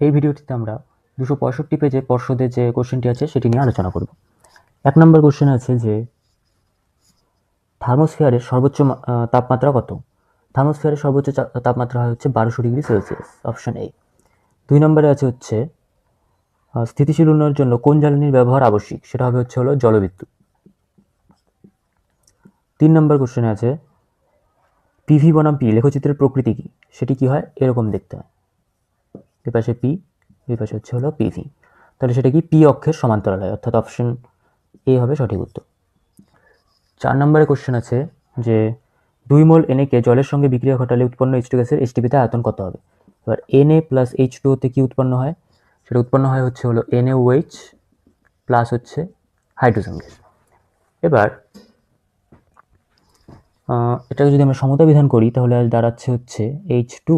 এই ভিডিওটিতে আমরা 265 পেজে পর্ষদের যে কোশ্চেনটি আছে সেটি নিয়ে আলোচনা করব। 1 নম্বর কোশ্চেন আছে যে থার্মোস্ফিয়ারের সর্বোচ্চ তাপমাত্রা কত? থার্মোস্ফিয়ারের সর্বোচ্চ তাপমাত্রা হয় হচ্ছে 1200 ডিগ্রি সেলসিয়াস, অপশন এ। 2 নম্বরে আছে হচ্ছে স্থিতিশীল উন্নয়নের জন্য কোন জ্বালানির ব্যবহার আবশ্যিক? সেটা হবে হচ্ছে জলবিদ্যুৎ। 3 নম্বর কোশ্চেনে আছে পিভি বনাম পি লেখচিত্রের প্রকৃতি কি? সেটি কি হয়? এরকম দেখতে হয়, এ পাশে পি, এই পাশে হচ্ছে পিভি। তাহলে সেটা কি পি অক্ষের সমান্তরাল হয়, অর্থাৎ অপশন এ হবে সঠিক উত্তর। 4 নম্বরে কোশ্চেন আছে যে 2 মোল এনএকে জলের সঙ্গে বিক্রিয়া ঘটালে উৎপন্ন H2 গ্যাসের এসটিপিতে আয়তন কত হবে? এবার Na প্লাস H2O তে কি উৎপন্ন হয়? সেটা উৎপন্ন হয় হচ্ছে NaOH প্লাস হচ্ছে হাইড্রোজেন গ্যাস। এবার এটাকে যদি আমরা সমতা বিধান করি তাহলে দাঁড়াচ্ছে হচ্ছে H2,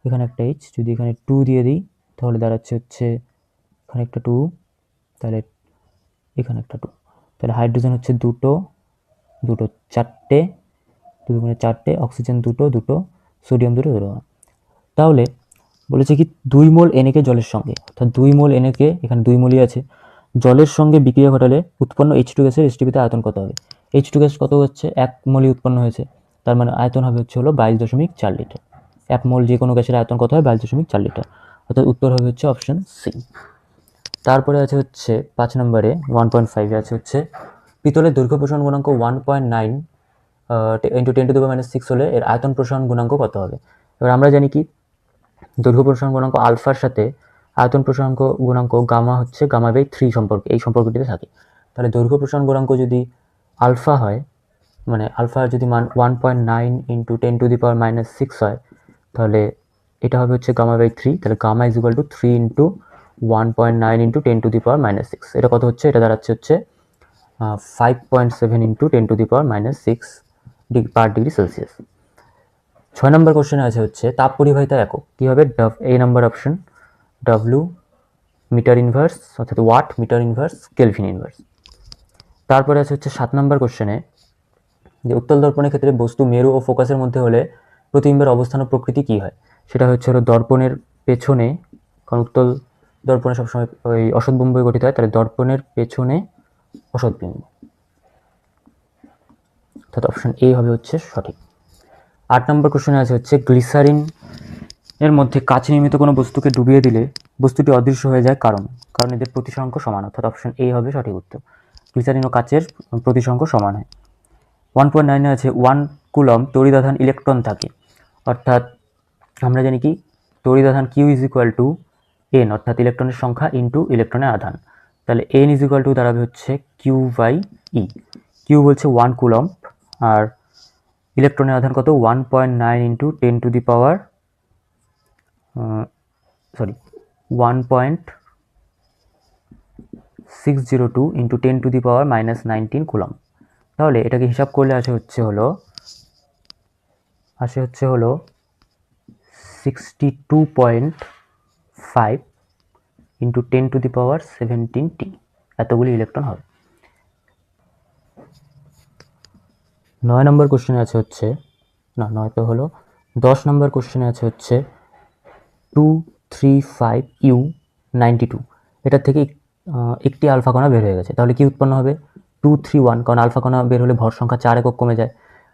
এখানে একটা H, যদি এখানে 2 দিয়ে দিই তাহলে দাঁড়াচ্ছে হচ্ছে এখানে একটা 2, তাহলে এখানে একটা 2, তাহলে হাইড্রোজেন হচ্ছে দুটো, চারটে, 2 দুগুণে 4টে, অক্সিজেন দুটো, সোডিয়াম দুটো। তাহলে বলেছে কি 2 মোল এনএকে জলের সঙ্গে, অর্থাৎ 2 মোল এনএকে, এখানে 2 মোলই আছে, জলের সঙ্গে বিক্রিয়া ঘটালে উৎপন্ন H2 গ্যাসের এসটিপিতে আয়তন কত হবে? H2 গ্যাস কত হচ্ছে? 1 মোলই উৎপন্ন হয়েছে, তার মানে আয়তন হবে হচ্ছে 22.4 লিটার। 1 মোল যে কোনো গ্যাসের আয়তন কত হয়? 22.4 লিটার, অর্থাৎ উত্তর হবে হচ্ছে অপশন সি। তারপরে আছে হচ্ছে 5 নম্বরে 1.5 আছে হচ্ছে পিতলের দৈর্ঘ্য প্রসারণ গুণাঙ্ক 1.9 ইন্টু 10⁻⁶ হলে এর আয়তন প্রসারণ গুণাঙ্ক কত হবে? এবার আমরা জানি কি দৈর্ঘ্য প্রসারণ গুণাঙ্ক আলফার সাথে আয়তন প্রসারণ গুণাঙ্ক গামা হচ্ছে গামা বাই 3 সম্পর্ক, এই সম্পর্কটিতে থাকে। তাহলে দৈর্ঘ্য প্রসারণ গুণাঙ্ক যদি আলফা হয়, মানে আলফার যদি মান 1.9 ইন্টু 10⁻⁶ হয়, তাহলে এটা হবে হচ্ছে গামা বাই 3, তাহলে gamma is equal to 3 into 1.9 into 10⁻⁶। এটা কত হচ্ছে? এটা দাঁড়াচ্ছে হচ্ছে 5.7 into 10⁻⁶ per degree Celsius. 6 number কোশ্চেনে আছে হচ্ছে তাপ পরিবাহিতা একক কি হবে? A number option W metre inverse, অর্থাৎ watt metre inverse kelvin inverse. তারপরে আছে হচ্ছে 7 নম্বর কোশ্চেনে যে উত্তল দর্পণের ক্ষেত্রে বস্তু মেরু ও ফোকাসের মধ্যে হলে প্রতিবিম্বের অবস্থান ও প্রকৃতি কি হয়? সেটা হচ্ছে দর্পণের পেছনে, কারণ উত্তল দর্পণে সবসময় ওই অসৎ বিম্ব গঠিত হয়, তাহলে দর্পণের পেছনে অসৎ বিম্ব, অর্থাৎ অপশন এ হবে হচ্ছে সঠিক। 8 নম্বর কোশ্চেনে আছে হচ্ছে গ্লিসারিন এর মধ্যে কাঁচ নির্মিত কোনো বস্তুকে ডুবিয়ে দিলে বস্তুটি অদৃশ্য হয়ে যায়, কারণ এদের প্রতিসংখ্য সমান, অর্থাৎ অপশন এ হবে সঠিক উত্তর। গ্লিসারিন ও কাচের প্রতিসংখ্য সমান হয়। 1.9 আছে 1 কুলম্ব তড়িৎ আধান ইলেকট্রন থাকে, অর্থাৎ আমরা জানি কি তড়িৎ আধান Q is equal to N, অর্থাৎ ইলেকট্রনের সংখ্যা ইন্টু ইলেকট্রনের আধান, তাহলে এন ইজ ইকুয়াল টু দাঁড়াবে হচ্ছে কিউ বাই ই। কিউ বলছে 1 কুলম্ব আর ইলেকট্রনের আধান কত? 1.9 ইন্টু 1.602 ইন্টু 10⁻⁻19 কুলম্ব। তাহলে এটাকে হিসাব করলে আসে হচ্ছে 62.5 ইন্টু 10⁻17t, এতগুলি ইলেকট্রন হবে। 9 নম্বর কোশ্চেনে আছে হচ্ছে 10 নম্বর কোশ্চেনে আছে হচ্ছে 235U92, এটার থেকে একটি আলফা কণা বের হয়ে গেছে, তাহলে কি উৎপন্ন হবে? 231, কারণ আলফা কণা বের হলে ভর সংখ্যা 4 একক কমে যায়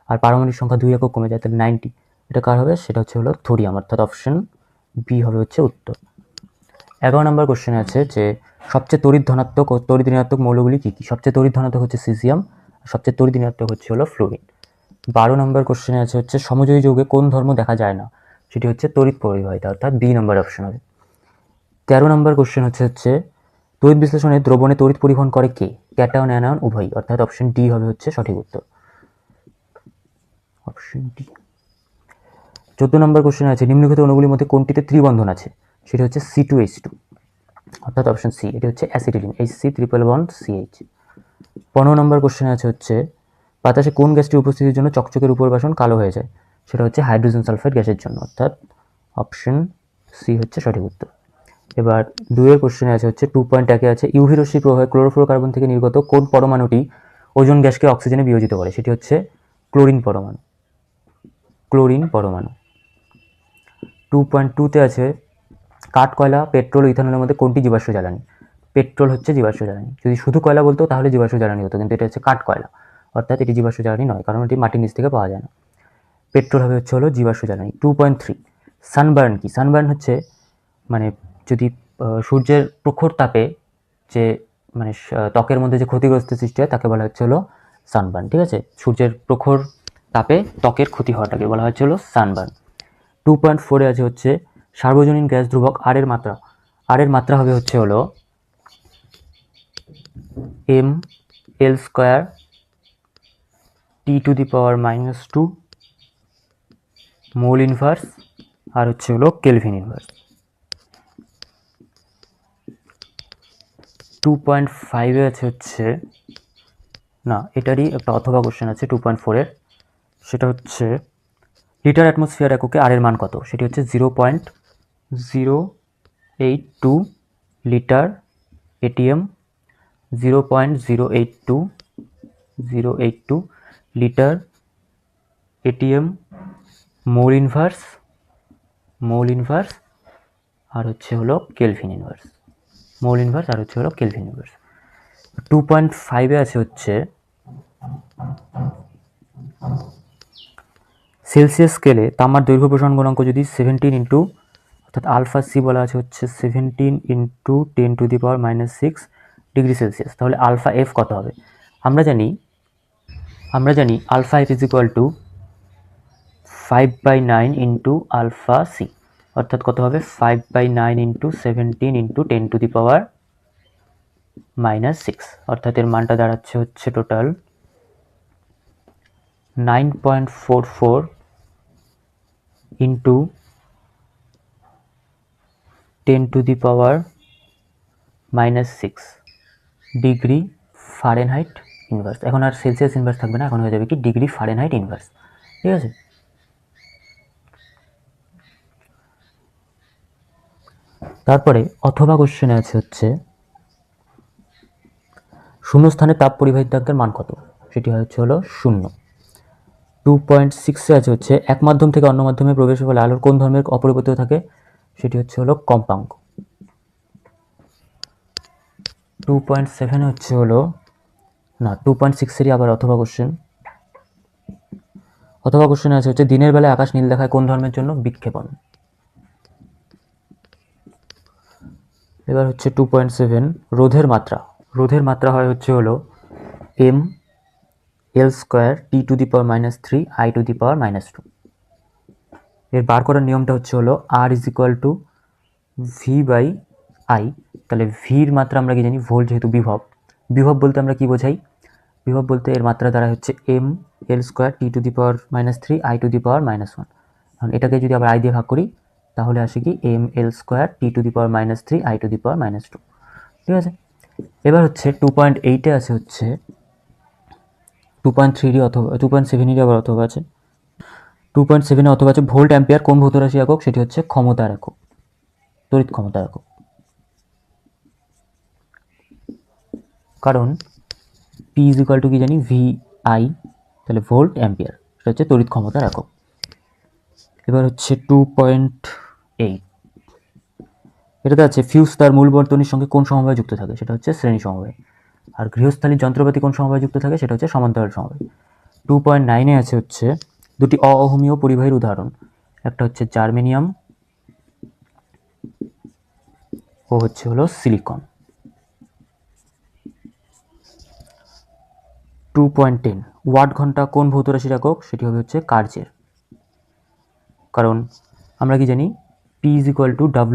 আর পারমাণবিক সংখ্যা 2 একক কমে যায়, তাহলে 90। এটা কার হবে? সেটা হচ্ছে থোরিয়াম, অর্থাৎ অপশন বি হবে হচ্ছে উত্তর। 11 নম্বর কোশ্চেনে আছে যে সবচেয়ে তড়িৎ ধনাত্মক ও তড়িৎ ঋণাত্মক মৌলগুলি কি কি? সবচেয়ে তড়িৎ ধনাত্মক হচ্ছে সিজিয়াম, সবচেয়ে তড়িৎ ঋণাত্মক হচ্ছে ফ্লোরিন। 12 নম্বর কোশ্চেনে আছে হচ্ছে সমযোজী যৌগে কোন ধর্ম দেখা যায় না? সেটি হচ্ছে তড়িৎ পরিবাহিতা, অর্থাৎ বি নম্বর অপশন হবে। 13 নম্বর কোশ্চেন হচ্ছে তড়িৎ বিশ্লেষণে দ্রবণে তড়িৎ পরিবহন করে কে? ক্যাটায়ন অ্যানায়ন উভয়ই, অর্থাৎ অপশন ডি হবে হচ্ছে সঠিক উত্তর, অপশন ডি। 14 নম্বর কোশ্চেন আছে নিম্নলিখিত অণুগুলির মধ্যে কোনটিতে ত্রিবন্ধন আছে? সেটি হচ্ছে C2H2, অর্থাৎ অপশন সি, এটি হচ্ছে acetylene, HC triple bond CH। 15 নম্বর কোশ্চেন আছে হচ্ছে বাতাসে কোন গ্যাসটির উপস্থিতির জন্য চকচকের উপর বাসন কালো হয়ে যায়? সেটা হচ্ছে হাইড্রোজেন সালফাইড গ্যাসের জন্য, অর্থাৎ অপশন সি হচ্ছে সঠিক উত্তর। এবার 2 কোশ্চেনে আছে হচ্ছে 2.1 আছে ইউভি রশ্মি প্রবাহে ক্লোরোফ্লোরোকার্বন থেকে নির্গত কোন পরমাণুটি ওজোন গ্যাসকে অক্সিজেনে বিয়োজিত করে? সেটি হচ্ছে ক্লোরিন পরমাণু, 2.2 আছে কাঠ, কয়লা, পেট্রোল, ইথানলের মধ্যে কোনটি জীবাশ্ম জ্বালানি? পেট্রোল হচ্ছে জীবাশ্ম জ্বালানি। যদি শুধু কয়লা বলতো তাহলে জীবাশ্ম জ্বালানি হতো, কিন্তু এটা হচ্ছে কাঠ কয়লা, অর্থাৎ এটি জীবাশ্ম জ্বালানি নয়, কারণ এটি মাটির নিচ থেকে পাওয়া যায় না। পেট্রোল হবে হলো জীবাশ্ম জ্বালানি। 2.3 সানবার্ন কি? সানবার্ন হচ্ছে মানে যদি সূর্যের প্রখর তাপে যে মানে ত্বকের মধ্যে যে ক্ষতিগ্রস্ত সৃষ্টি হয় তাকে বলা হলো সানবার্ন। ঠিক আছে, সূর্যের প্রখর তাপে ত্বকের ক্ষতি হওয়াটাকে বলা হলো সানবার্ন। 2.4 আছে হচ্ছে সার্বজনীন গ্যাস ধ্রুবক আর এর মাত্রা। আর এর মাত্রা হবে হলো ml² T⁻⁻² মোল ইনভার্স আর হলো কেলভিন ইনভার্স। 2.5 আছে হচ্ছে না, এটারই একটা অথবা কোশ্চেন আছে 2.4 সেটা হচ্ছে লিটার অ্যাটমসফিয়ার এককে আর এর মান কত? সেটি হচ্ছে 0.082 litre ATM, 0.082 litre ATM mole inverse আর হলো কেলভিন ইনভার্স। মোল ইনভার্স আর হলো কেলভিন ইনভার্স। 2.5 আছে হচ্ছে সেলসিয়াস স্কেলে তাপমার দৈর্ঘ্য প্রসারণ গুণাঙ্ক যদি 17 ইন্টু অর্থাৎ আলফা সি বলা আছে হচ্ছে 17 ইন্টু 10⁻⁻6 ডিগ্রি সেলসিয়াস, তাহলে আলফা এফ কত হবে? আমরা জানি alpha F is equal to 5/9 into alpha C, অর্থাৎ কত হবে? 5/9 ইন্টু 17 ইন্টু 10⁻⁻6, অর্থাৎ এর মানটা দাঁড়াচ্ছে হচ্ছে total 9.44 into 10⁻⁻6 degree Fahrenheit inverse. এখন আর সেলসিয়াস ইনভার্স থাকবে না, এখন হয়ে যাবে কি ডিগ্রি ফারেনহাইট ইনভার্স। ঠিক আছে, তারপরে অথবা কোশ্চেনে আছে হচ্ছে শূন্যস্থানে তাপ পরিবাহিতাঙ্কের মান কত? সেটি হলো 0। 2.6 আছে হচ্ছে এক মাধ্যম থেকে অন্য মাধ্যমে প্রবেশের ফলে আলোর কোন ধর্মের অপরিবর্তিত থাকে? সেটি হলো কম্পাঙ্ক। 2.7 হলো না, 2.6 আবার অথবা কোশ্চেনে আছে হচ্ছে দিনের বেলায় আকাশ নীল দেখায় কোন ধর্মের জন্য? বিক্ষেপণ। এবার হচ্ছে 2.7 রোধের মাত্রা হয় হলো ml² T⁻³ I⁻²। এর বার করার নিয়মটা হলো R = V/I। তাহলে ভির মাত্রা আমরা কি জানি? ভোল্ট, যেহেতু বিভব বলতে আমরা কি বোঝাই? বিভব বলতে এর মাত্রা দ্বারা হচ্ছে ml² T⁻³ I⁻1। এখন এটাকে যদি আবার I দিয়ে ভাগ করি তাহলে আসে কি ml² T⁻³ I⁻²। ঠিক আছে, এবার হচ্ছে 2.8 আছে হচ্ছে 2.3 অথবা 2.7 আবার অথবা আছে 2.7 অথবা আছে ভোল্ট অ্যাম্পিয়ার কোন ভৌত রাশি একক? সেটি হচ্ছে ক্ষমতার একক, তড়িৎ ক্ষমতার একক। কারণ P = কি জানি? VI, তাহলে ভোল্ট অ্যাম্পিয়ার, সেটা হচ্ছে তড়িৎ ক্ষমতার একক। এবার হচ্ছে 2.8 এটাতে আছে ফিউজ তার মূল বর্তনীর সঙ্গে কোন সমবায়ে যুক্ত থাকে? সেটা হচ্ছে শ্রেণী সমবায়। আর গৃহস্থালির যন্ত্রপাতি কোন সমবায়ে যুক্ত থাকে? সেটা হচ্ছে সমান্তরাল সমবায়। 2.9 আছে হচ্ছে দুটি অঅহমীয় পরিবাহীর উদাহরণ। একটা হচ্ছে জার্মেনিয়াম ও হলো সিলিকন। 2.10 ওয়াট ঘন্টা কোন ভৌত রাশির একক? সেটি হবে হচ্ছে কার্যের। কারণ আমরা কি জানি? P =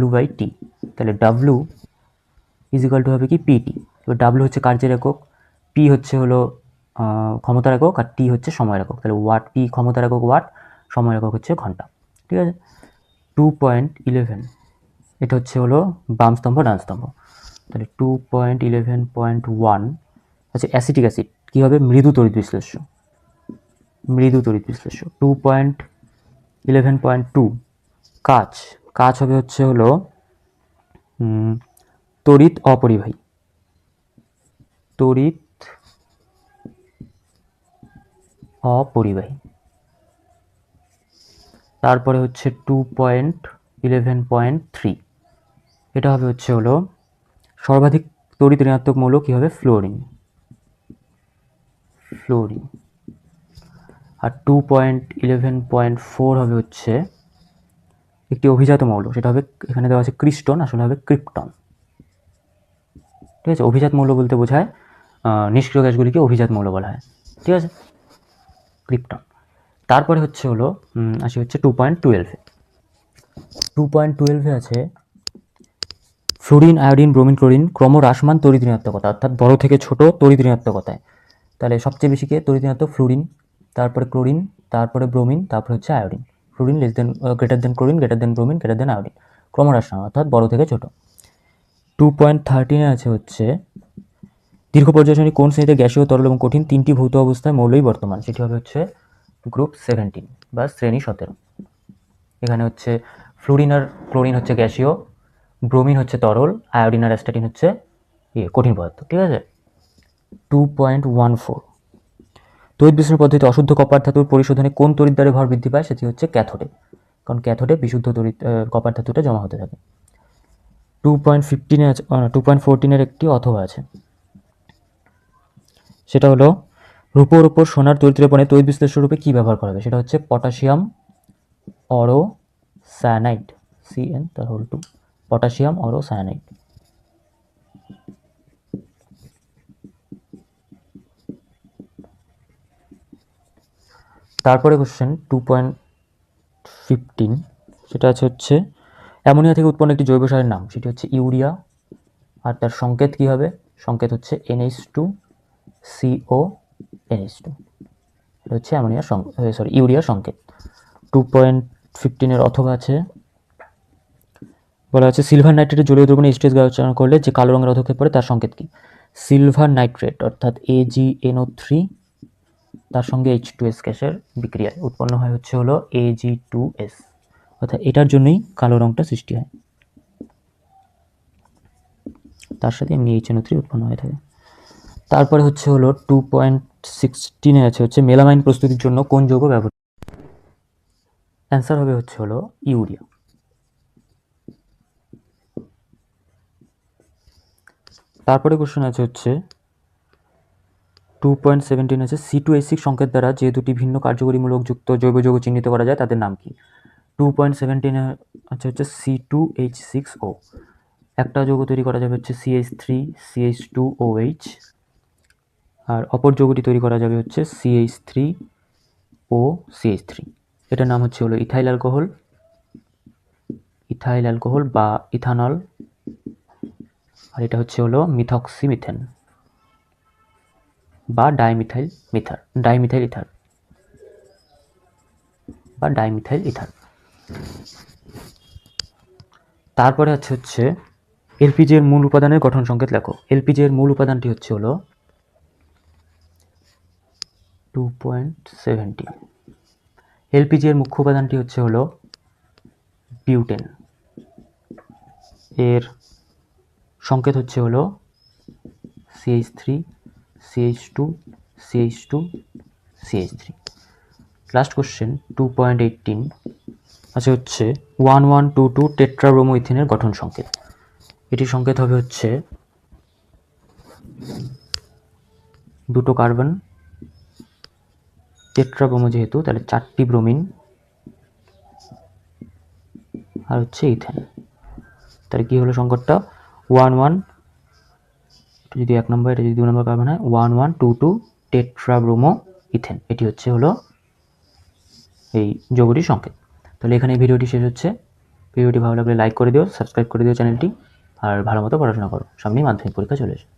W/T, তাহলে W = হবে কি PT। এবার W হচ্ছে কার্যের একক, P হলো ক্ষমতার একক, আর T হচ্ছে সময়ের একক। তাহলে ওয়াট, P ক্ষমতার একক ওয়াট, সময়ের একক হচ্ছে ঘন্টা। ঠিক আছে, 2.11 এটা হলো বাম স্তম্ভ ডান স্তম্ভ। তাহলে 2.11.1 আচ্ছা, অ্যাসিটিক অ্যাসিড কী হবে? মৃদু তড়িৎ বিশ্লেষ্য। 2.11.2 কাচ হবে হলো তড়িৎ অপরিবাহী। তারপরে হচ্ছে 2.11.3 এটা হবে হচ্ছে হলো সর্বাধিক তড়িৎ ঋণাত্মক মৌল কী হবে? ফ্লোরিন। আর 2.11.4 হবে হচ্ছে একটি অভিজাত মৌল, সেটা হবে, এখানে দেওয়া আছে ক্রিস্টন, আসলে হবে ক্রিপ্টন। ঠিক আছে, অভিজাত মৌল বলতে বোঝায় নিষ্ক্রিয় গ্যাসগুলিকে অভিজাত মৌল বলা হয়। ঠিক আছে, ক্রিপ্টন। তারপরে হচ্ছে হলো আসি হচ্ছে 2.12-এ। 2.12-এ আছে ফ্লুরিন, আয়োডিন, ব্রোমিন, ক্লোরিন ক্রমহ্রাসমান তড়িৎ ঋণাত্মকতা, অর্থাৎ বড় থেকে ছোট তড়িৎ ঋণাত্মকতায়। তাহলে সবচেয়ে বেশি কে তড়িৎ ঋণাত্মক? ফ্লুরিন, তারপরে ক্লোরিন, তারপরে ব্রোমিন, তারপরে হচ্ছে iodine. Fluorine greater than chlorine, greater than bromine, greater than iodine, ক্রমহ্রাসমান অর্থাৎ বড় থেকে ছোট। 2.13-এ আছে হচ্ছে দীর্ঘ পর্যায় শ্রেণী কোন শ্রেণীতে গ্যাসীয়, তরল এবং কঠিন তিনটি ভৌত অবস্থায় মৌলই বর্তমান? সেটি হবে হচ্ছে গ্রুপ 17 বা শ্রেণী 17। এখানে হচ্ছে ফ্লুরিন আর ক্লোরিন হচ্ছে গ্যাসীয়, ব্রোমিন হচ্ছে তরল, আয়োডিন আর অ্যাস্টাটিন হচ্ছে কঠিন পদার্থ। ঠিক আছে। 2.14 তড়িৎ বিশ্লেষণ পদ্ধতিতে অশুদ্ধ কপার ধাতুর পরিশোধনে কোন তড়িৎদ্বারে ভর বৃদ্ধি পায়? সেটি হচ্ছে ক্যাথোডে, কারণ ক্যাথোডে বিশুদ্ধ তড়িৎ কপার ধাতুটা জমা হতে থাকে। 2.15-এ আছে 2.14-এর একটি অথবা আছে, সেটা হলো রূপোর উপর সোনার তড়িৎ লেপনে তড়িৎ বিশ্লেষ্য রূপে কী ব্যবহার করা হবে? সেটা হচ্ছে পটাশিয়াম অরো সায়ানাইড, CN তার হোল 2, পটাশিয়াম অরো সায়ানাইড। তারপরে কোশ্চেন 2.15, সেটা আছে হচ্ছে অ্যামোনিয়া থেকে উৎপন্ন একটি জৈব সারের নাম, সেটি হচ্ছে ইউরিয়া। আর তার সংকেত কী হবে? সংকেত হচ্ছে NH2CO NH2। এটা হচ্ছে অ্যামোনিয়ার ইউরিয়ার সংকেত। 2.15-এর অথবা আছে, বলা আছে সিলভার নাইট্রেটের জলীয় দ্রবণে H2S গ্যাস উচ্চারণ করলে যে কালো রঙের অধক্ষেপ পড়ে তার সংকেত কি? সিলভার নাইট্রেট অর্থাৎ AgNO3 তার সঙ্গে H2S গ্যাসের বিক্রিয়ায় উৎপন্ন হয় হচ্ছে হলো Ag2S, অর্থাৎ এটার জন্যই কালো রঙটা সৃষ্টি হয়, তার সাথে এমনি HNO3 উৎপন্ন হয়ে থাকে। তারপরে হচ্ছে হলো 2.16-এ আছে হচ্ছে মেলামাইন প্রস্তুতির জন্য কোন যৌগ ব্যবহৃত? অ্যান্সার হবে হচ্ছে হলো ইউরিয়া। তারপরে কোশ্চেন আছে হচ্ছে 2.17 আছে C2H6 সংকেত দ্বারা যে দুটি ভিন্ন কার্যকরীমূলক যুক্ত জৈব যৌগ চিহ্নিত করা যায় তাদের নাম কি? 2.17 আছে হচ্ছে C2H6O, একটা যৌগ তৈরি করা যাবে হচ্ছে CH3CH2OH, আর অপর যৌগটি তৈরি করা যাবে হচ্ছে CH3OCH3। এটার নাম হচ্ছে হলো ইথাইল অ্যালকোহল বা ইথানল, আর এটা হচ্ছে হলো মিথক্সিমিথেন বা ডাইমিথাইল ইথার। তারপরে হচ্ছে এলপিজি এর মূল উপাদানের গঠন সংকেত লেখো। এলপিজি এর মূল উপাদানটি হচ্ছে হলো 2.17। এলপিজি এর মুখ্য উপাদানটি হচ্ছে হলো বিউটেন, এর সংকেত হচ্ছে হলো CH3CH2CH2CH3। লাস্ট কোশ্চেন 2.18 আছে হচ্ছে 1122 টেট্রাব্রোমো ইথেনের গঠন সংকেত। এটির সংকেত হবে হচ্ছে দুটো কার্বন, টেট্রাব্রোমো যেহেতু তাহলে 4টি ব্রোমিন আর হচ্ছে ইথেন। তাহলে কি হলো সংকেতটা? 11, এটা যদি 1 নম্বর, এটা যদি 2 নম্বর কার্বন হয়, 1122 টেট্রাব্রোমো ইথেন, এটি হচ্ছে হলো এই যৌগটির সংকেত। তাহলে এখানে ভিডিওটি শেষ হচ্ছে। ভিডিওটি ভালো লাগলে লাইক করে দিও, সাবস্ক্রাইব করে দিও চ্যানেলটি, আর ভালো মতো পড়াশোনা করো, সামনেই মাধ্যমিক পরীক্ষা চলে এসেছে।